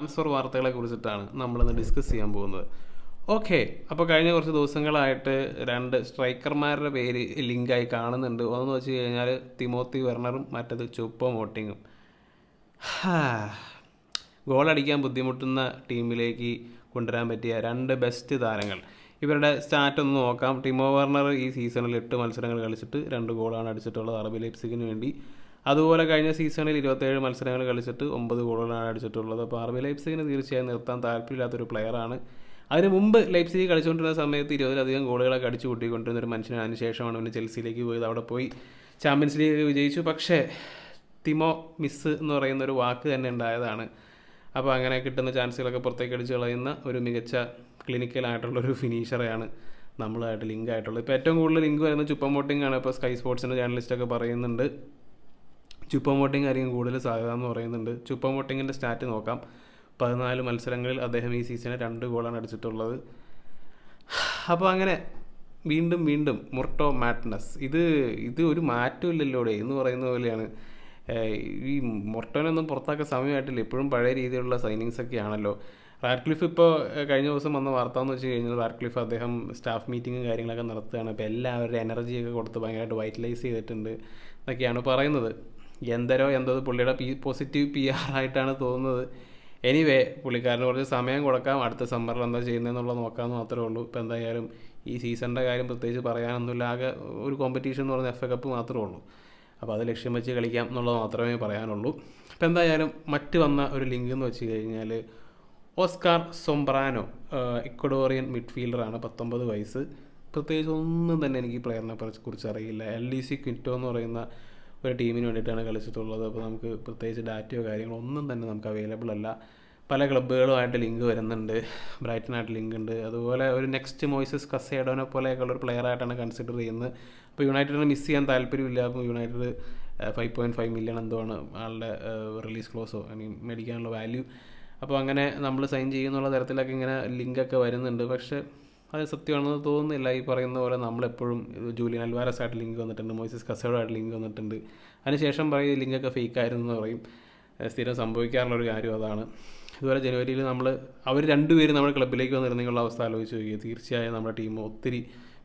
Transfer വാർത്തകളെ കുറിച്ചിട്ടാണ് നമ്മളിന്ന് ഡിസ്കസ് ചെയ്യാൻ പോകുന്നത്. ഓക്കെ, അപ്പോൾ കഴിഞ്ഞ കുറച്ച് ദിവസങ്ങളായിട്ട് രണ്ട് സ്ട്രൈക്കർമാരുടെ പേര് ലിങ്കായി കാണുന്നുണ്ട്. ഒന്ന് വെച്ച് കഴിഞ്ഞാൽ തിമോത്തി വെർണറും മറ്റത് ചുപ്പോ മോട്ടിങ്ങും. ഗോളടിക്കാൻ ബുദ്ധിമുട്ടുന്ന ടീമിലേക്ക് കൊണ്ടുവരാൻ പറ്റിയ രണ്ട് ബെസ്റ്റ് താരങ്ങൾ. ഇവരുടെ സ്റ്റാറ്റ് ഒന്ന് നോക്കാം. ടിമോ വെർണർ ഈ സീസണിൽ 8 മത്സരങ്ങൾ കളിച്ചിട്ട് 2 ഗോളാണ് അടിച്ചിട്ടുള്ളത് RB ലൈപ്സിഗിന് വേണ്ടി. അതുപോലെ കഴിഞ്ഞ സീസണിൽ 27 മത്സരങ്ങൾ കളിച്ചിട്ട് 9 ഗോളുകളാണ് അടിച്ചിട്ടുള്ളത്. അപ്പോൾ RB ലൈപ്സിഗിന് തീർച്ചയായും നിർത്താൻ താല്പര്യമില്ലാത്തൊരു പ്ലെയറാണ്. അതിന് മുമ്പ് ലൈപ്സിഗ് കളിച്ചുകൊണ്ടിരുന്ന സമയത്ത് 20-ലധികം ഗോളുകളൊക്കെ അടിച്ചു കൂട്ടിക്കൊണ്ടിരുന്ന ഒരു മനുഷ്യനാണ്. അതിനുശേഷമാണ് പിന്നെ ചെൽസിയിലേക്ക് പോയത്. അവിടെ പോയി ചാമ്പ്യൻസ് ലീഗ് വിജയിച്ചു. പക്ഷേ തിമോ മിസ് എന്ന് പറയുന്ന ഒരു വാക്ക് തന്നെ ഉണ്ടായതാണ്. അപ്പോൾ അങ്ങനെ കിട്ടുന്ന ചാൻസുകളൊക്കെ പുറത്തേക്ക് അടിച്ച് കളയുന്ന ഒരു മികച്ച ക്ലിനിക്കലായിട്ടുള്ളൊരു ഫിനീഷറെയാണ് നമ്മളായിട്ട് ലിങ്ക് ആയിട്ടുള്ളത്. ഇപ്പോൾ ഏറ്റവും കൂടുതൽ ലിങ്ക് വരുന്നത് ചുപ്പോ മോട്ടിംഗ് ആണ്. ഇപ്പോൾ സ്കൈ സ്പോർട്സിൻ്റെ ജേർണലിസ്റ്റൊക്കെ പറയുന്നുണ്ട് ചുപ്പോ മോട്ടിംഗ് ആയിരിക്കും കൂടുതൽ സാധ്യത എന്ന് പറയുന്നുണ്ട്. ചുപ്പോ മോട്ടിങ്ങിൻ്റെ സ്റ്റാറ്റ് നോക്കാം. 14 മത്സരങ്ങളിൽ അദ്ദേഹം ഈ സീസണിൽ 2 ഗോളാണ് അടിച്ചിട്ടുള്ളത്. അപ്പോൾ അങ്ങനെ വീണ്ടും മുർട്ടോ മാഡ്നസ്. ഇത് ഒരു മാറ്റമില്ലല്ലോ എന്ന് പറയുന്ന പോലെയാണ്. ഈ മൊർട്ടോനൊന്നും പുറത്താക്കാൻ സമയമായിട്ടില്ല. ഇപ്പോഴും പഴയ രീതിയിലുള്ള സൈനിങ്സ് ഒക്കെ ആണല്ലോ. റാഡ്ക്ലിഫ് ഇപ്പോൾ കഴിഞ്ഞ ദിവസം വന്ന വാർത്ത എന്ന് വെച്ച് കഴിഞ്ഞാൽ റാഡ്ക്ലിഫ് അദ്ദേഹം സ്റ്റാഫ് മീറ്റിങ്ങും കാര്യങ്ങളൊക്കെ നടത്തുകയാണ്. ഇപ്പോൾ എല്ലാവരുടെ എനർജിയൊക്കെ കൊടുത്ത് ഭയങ്കരമായിട്ട് വൈറ്റലൈസ് ചെയ്തിട്ടുണ്ട് എന്നൊക്കെയാണ് പറയുന്നത്. എന്തോ പുള്ളിയുടെ പോസിറ്റീവ് PR ആയിട്ടാണ് തോന്നുന്നത്. എനിവേ, പുള്ളിക്കാരന് കുറച്ച് സമയം കൊടുക്കാം. അടുത്ത സമ്മറിൽ എന്താ ചെയ്യുന്നതെന്നുള്ളത് നോക്കാമെന്ന് മാത്രമേ ഉള്ളൂ. ഇപ്പോൾ എന്തായാലും ഈ സീസണിൻ്റെ കാര്യം പ്രത്യേകിച്ച് പറയാനൊന്നുമില്ല. ആകെ ഒരു കോമ്പറ്റീഷൻ എന്ന് പറഞ്ഞ FA കപ്പ് മാത്രമേ ഉള്ളൂ. അപ്പോൾ അത് ലക്ഷ്യം വെച്ച് കളിക്കാം എന്നുള്ളത് മാത്രമേ പറയാനുള്ളൂ. ഇപ്പോൾ എന്തായാലും മറ്റ് വന്ന ഒരു ലിങ്ക് എന്ന് വെച്ച് കഴിഞ്ഞാൽ ഓസ്കാർ സൊംബ്രാനോ, ഇക്വഡോറിയൻ മിഡ്ഫീൽഡറാണ്, 19 വയസ്സ്. പ്രത്യേകിച്ച് ഒന്നും തന്നെ എനിക്ക് ഈ പ്ലെയറിനെ കുറിച്ച് അറിയില്ല. LDC ക്വിറ്റോ എന്ന് പറയുന്ന ഒരു ടീമിന് വേണ്ടിയിട്ടാണ് കളിച്ചിട്ടുള്ളത്. അപ്പോൾ നമുക്ക് പ്രത്യേകിച്ച് ഡാറ്റയോ കാര്യങ്ങളോ ഒന്നും തന്നെ നമുക്ക് അവൈലബിൾ അല്ല. പല ക്ലബ്ബുകളുമായിട്ട് ലിങ്ക് വരുന്നുണ്ട്. ബ്രൈറ്റനായിട്ട് ലിങ്ക് ഉണ്ട്. അതുപോലെ ഒരു നെക്സ്റ്റ് മോയിസസ് കസേഡോനെ പോലെയൊക്കെയുള്ള ഒരു പ്ലെയറായിട്ടാണ് കൺസിഡർ ചെയ്യുന്നത്. അപ്പോൾ യുണൈറ്റഡിന് മിസ് ചെയ്യാൻ താല്പര്യമില്ല. അപ്പോൾ യുണൈറ്റഡ് 5.5 മില്യൺ എന്തോ ആണ് ആളുടെ റിലീസ് ക്ലോസോ മേടിക്കാനുള്ള വാല്യൂ. അപ്പോൾ അങ്ങനെ നമ്മൾ സൈൻ ചെയ്യുന്നുള്ള തരത്തിലൊക്കെ ഇങ്ങനെ ലിങ്കൊക്കെ വരുന്നുണ്ട്. പക്ഷേ അത് സത്യമാണെന്ന് തോന്നുന്നില്ല. ഈ പറയുന്ന പോലെ നമ്മളെപ്പോഴും ജൂലിയൻ അൽവാരസ് ആയിട്ട് ലിങ്ക് വന്നിട്ടുണ്ട്, മോയിസസ് കസേഡോ ആയിട്ട് ലിങ്ക് വന്നിട്ടുണ്ട്. അതിനുശേഷം പറയും ലിങ്കൊക്കെ ഫേക്കായിരുന്നു എന്ന് പറയും. സ്ഥിരം സംഭവിക്കാറുള്ളൊരു കാര്യം അതാണ്. ഇതുപോലെ ജനുവരിയിൽ അവർ രണ്ടുപേരും നമ്മുടെ ക്ലബ്ബിലേക്ക് വന്നിരുന്നെങ്കിൽ അവസ്ഥ ആലോചിച്ച് നോക്കിയത് തീർച്ചയായും നമ്മുടെ ടീം ഒത്തിരി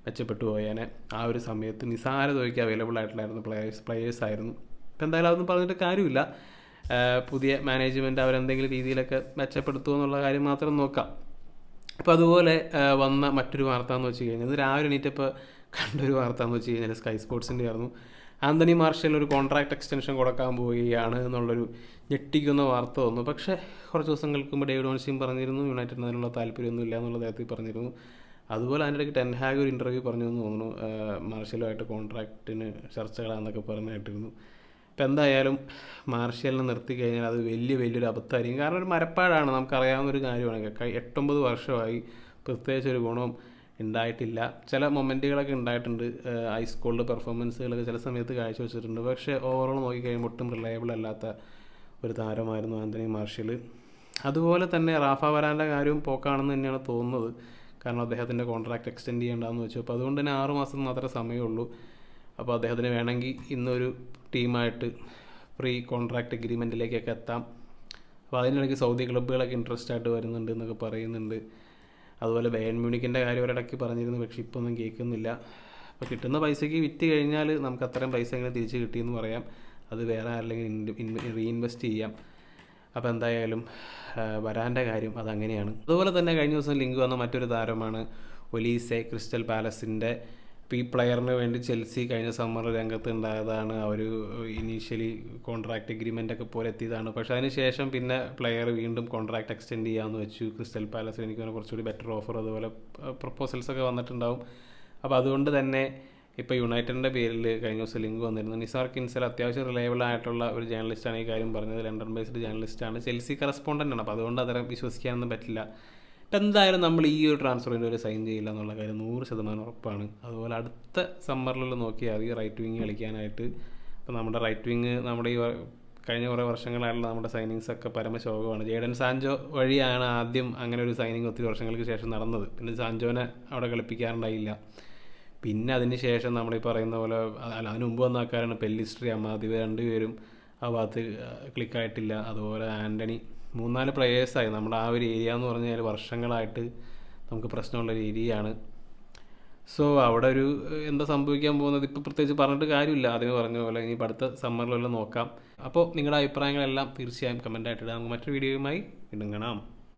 മെച്ചപ്പെട്ടു പോയേനെ. ആ ഒരു സമയത്ത് നിസാര തുകയ്ക്ക് അവൈലബിൾ ആയിട്ടുള്ളായിരുന്നു പ്ലെയേഴ്സ് ആയിരുന്നു. ഇപ്പം എന്തായാലും അതൊന്നും പറഞ്ഞിട്ട് കാര്യമില്ല. പുതിയ മാനേജ്മെൻറ്റ് അവരെന്തെങ്കിലും രീതിയിലൊക്കെ മെച്ചപ്പെടുത്തുമോ എന്നുള്ള കാര്യം മാത്രം നോക്കാം. അപ്പോൾ അതുപോലെ വന്ന മറ്റൊരു വാർത്ത എന്ന് വെച്ച് കഴിഞ്ഞാൽ ഇത് രാവിലെ എണീറ്റപ്പോൾ കണ്ടൊരു വാർത്ത എന്ന് വെച്ച് കഴിഞ്ഞാൽ സ്കൈ സ്പോർട്സിൻ്റെ ആയിരുന്നു. ആന്റണി മാർഷ്യൽ ഒരു കോൺട്രാക്ട് എക്സ്റ്റൻഷൻ കൊടുക്കാൻ പോവുകയാണ് എന്നുള്ളൊരു ഞെട്ടിക്കുന്ന വാർത്ത വന്നു. പക്ഷേ കുറച്ച് ദിവസങ്ങൾക്ക് മുമ്പ് ഡേവിഡ് ഓൺസിയും പറഞ്ഞിരുന്നു യുണൈറ്റഡിന് അതിനുള്ള താല്പര്യമൊന്നും ഇല്ല എന്നുള്ള തരത്തിൽ പറഞ്ഞിരുന്നു. അതുപോലെ അതിൻ്റെ ഇടയ്ക്ക് ടെൻ ഹാഗ് ഒരു ഇൻ്റർവ്യൂ പറഞ്ഞു എന്ന് തോന്നുന്നു, മാർഷ്യലുമായിട്ട് കോൺട്രാക്റ്റിന് ചർച്ചകളാണെന്നൊക്കെ പറഞ്ഞിട്ടിരുന്നു. ഇപ്പം എന്തായാലും മാർഷ്യലിനെ നിർത്തി കഴിഞ്ഞാൽ അത് വലിയൊരു അബദ്ധമായിരിക്കും. കാരണം ഒരു മരപ്പാടാണ്, നമുക്കറിയാവുന്നൊരു കാര്യമാണ്. 8-9 വർഷമായി പ്രത്യേകിച്ച് ഒരു ഗുണവും ഉണ്ടായിട്ടില്ല. ചില മൊമെൻറ്റുകളൊക്കെ ഉണ്ടായിട്ടുണ്ട്, ഐസ് കോൾഡ് പെർഫോമൻസുകളൊക്കെ ചില സമയത്ത് കാഴ്ചവെച്ചിട്ടുണ്ട്. പക്ഷേ ഓവറോൾ നോക്കിക്കഴിയുമ്പോൾ ഒട്ടും റിലയബിൾ അല്ലാത്ത ഒരു താരമായിരുന്നു ആന്റണി മാർഷ്യൽ. അതുപോലെ തന്നെ റാഫ വരാൻ്റെ കാര്യവും പോക്കാണെന്ന് തന്നെയാണ് തോന്നുന്നത്. കാരണം അദ്ദേഹത്തിൻ്റെ കോൺട്രാക്റ്റ് എക്സ്റ്റെൻഡ് ചെയ്യേണ്ടതെന്ന് വെച്ചു. അപ്പോൾ അതുകൊണ്ട് തന്നെ 6 മാസം മാത്രമേ സമയമുള്ളൂ. അപ്പോൾ അദ്ദേഹത്തിന് വേണമെങ്കിൽ ഇന്നൊരു ടീമായിട്ട് പ്രീ കോൺട്രാക്റ്റ് എഗ്രിമെൻറ്റിലേക്കൊക്കെ എത്താം. അപ്പോൾ അതിനിടയ്ക്ക് സൗദി ക്ലബ്ബുകളൊക്കെ ഇൻട്രസ്റ്റ് ആയിട്ട് വരുന്നുണ്ട് എന്നൊക്കെ പറയുന്നുണ്ട്. അതുപോലെ ബയൺ മ്യൂണിക്കിൻ്റെ കാര്യം ഒരിടയ്ക്ക് പറഞ്ഞിരുന്നു, പക്ഷേ ഇപ്പോൾ ഒന്നും കേൾക്കുന്നില്ല. അപ്പോൾ കിട്ടുന്ന പൈസയ്ക്ക് വിറ്റ് കഴിഞ്ഞാൽ നമുക്ക് അത്രയും പൈസ എങ്ങനെ തിരിച്ച് കിട്ടിയെന്ന് പറയാം. അത് വേറെ ആരെങ്കിലും റീഇൻവെസ്റ്റ് ചെയ്യാം. അപ്പോൾ എന്തായാലും വരാൻ്റെ കാര്യം അതങ്ങനെയാണ്. അതുപോലെ തന്നെ കഴിഞ്ഞ ദിവസം ലിങ്ക് വന്ന മറ്റൊരു താരമാണ് ഒലീസെ, ക്രിസ്റ്റൽ പാലസിൻ്റെ. ഇപ്പോൾ ഈ പ്ലെയറിന് വേണ്ടി ചെൽസി കഴിഞ്ഞ സമ്മർ രംഗത്ത് ഉണ്ടായതാണ്. അവർ ഇനീഷ്യലി കോൺട്രാക്റ്റ് എഗ്രിമെൻ്റൊക്കെ പോലെ എത്തിയതാണ്. പക്ഷേ അതിന് ശേഷം പിന്നെ പ്ലെയർ വീണ്ടും കോൺട്രാക്റ്റ് എക്സ്റ്റെൻഡ് ചെയ്യാമെന്ന് വെച്ചു. ക്രിസ്റ്റൽ പാലസ് എനിക്ക് കുറച്ചുകൂടി ബെറ്റർ ഓഫർ അതുപോലെ പ്രപ്പോസൽസൊക്കെ വന്നിട്ടുണ്ടാവും. അപ്പോൾ അതുകൊണ്ട് തന്നെ ഇപ്പോൾ യുണൈറ്റഡിൻ്റെ പേരിൽ കഴിഞ്ഞ ദിവസം ലിങ്ക് വന്നിരുന്നു. നിസാർ കിൻസൽ അത്യാവശ്യം റിലയബിൾ ആയിട്ടുള്ള ഒരു ജേർണലിസ്റ്റാണ് ഈ കാര്യം പറഞ്ഞത്. ലണ്ടൻ ബേസ്ഡ് ജേർണലിസ്റ്റാണ്, ചെൽസി കറസ്പോണ്ടൻ്റാണ്. അപ്പോൾ അതുകൊണ്ട് അത്തരം വിശ്വസിക്കാനൊന്നും പറ്റില്ല. ഇപ്പം എന്തായാലും നമ്മൾ ഈ ഒരു ട്രാൻസ്ഫറിൻ്റെ ഒരു സൈൻ ചെയ്യില്ല എന്നുള്ള കാര്യം 100% ഉറപ്പാണ്. അതുപോലെ അടുത്ത സമ്മറിലുള്ള നോക്കിയാൽ മതി റൈറ്റ് വിങ് കളിക്കാനായിട്ട്. ഇപ്പോൾ നമ്മുടെ റൈറ്റ് വിങ് നമ്മുടെ ഈ കഴിഞ്ഞ കുറേ വർഷങ്ങളായിട്ടുള്ള നമ്മുടെ സൈനിങ്സൊക്കെ പരമശോകമാണ്. ജേഡൻ സാൻജോ വഴിയാണ് ആദ്യം അങ്ങനെ ഒരു സൈനിങ് ഒത്തിരി വർഷങ്ങൾക്ക് ശേഷം നടന്നത്. പിന്നെ സാൻജോനെ അവിടെ കളിപ്പിക്കാറുണ്ടായില്ല. പിന്നെ അതിന് ശേഷം നമ്മളീ പറയുന്ന പോലെ അതിന് മുമ്പ് വന്ന ആൾക്കാരാണ് പെല്ലിസ്ട്രി, അമാദ്, ഇവർ രണ്ടുപേരും ആ ഭാഗത്ത് ക്ലിക്കായിട്ടില്ല. അതുപോലെ ആൻ്റണി 3-4 പ്ലെയേഴ്സായി. നമ്മുടെ ആ ഒരു ഏരിയ എന്ന് പറഞ്ഞാൽ വർഷങ്ങളായിട്ട് നമുക്ക് പ്രശ്നമുള്ളൊരു ഏരിയയാണ്. സോ അവിടെ ഒരു എന്താ സംഭവിക്കാൻ പോകുന്നത് ഇപ്പോൾ പ്രത്യേകിച്ച് പറഞ്ഞിട്ട് കാര്യമില്ല. അതിന് പറഞ്ഞ പോലെ ഇനിയിപ്പോൾ അടുത്ത സമ്മറിലെല്ലാം നോക്കാം. അപ്പോൾ നിങ്ങളുടെ അഭിപ്രായങ്ങളെല്ലാം തീർച്ചയായും കമൻറ്റായിട്ട് ഇടാം. നമുക്ക് മറ്റൊരു വീഡിയോയുമായി വീണ്ടും കാണാം.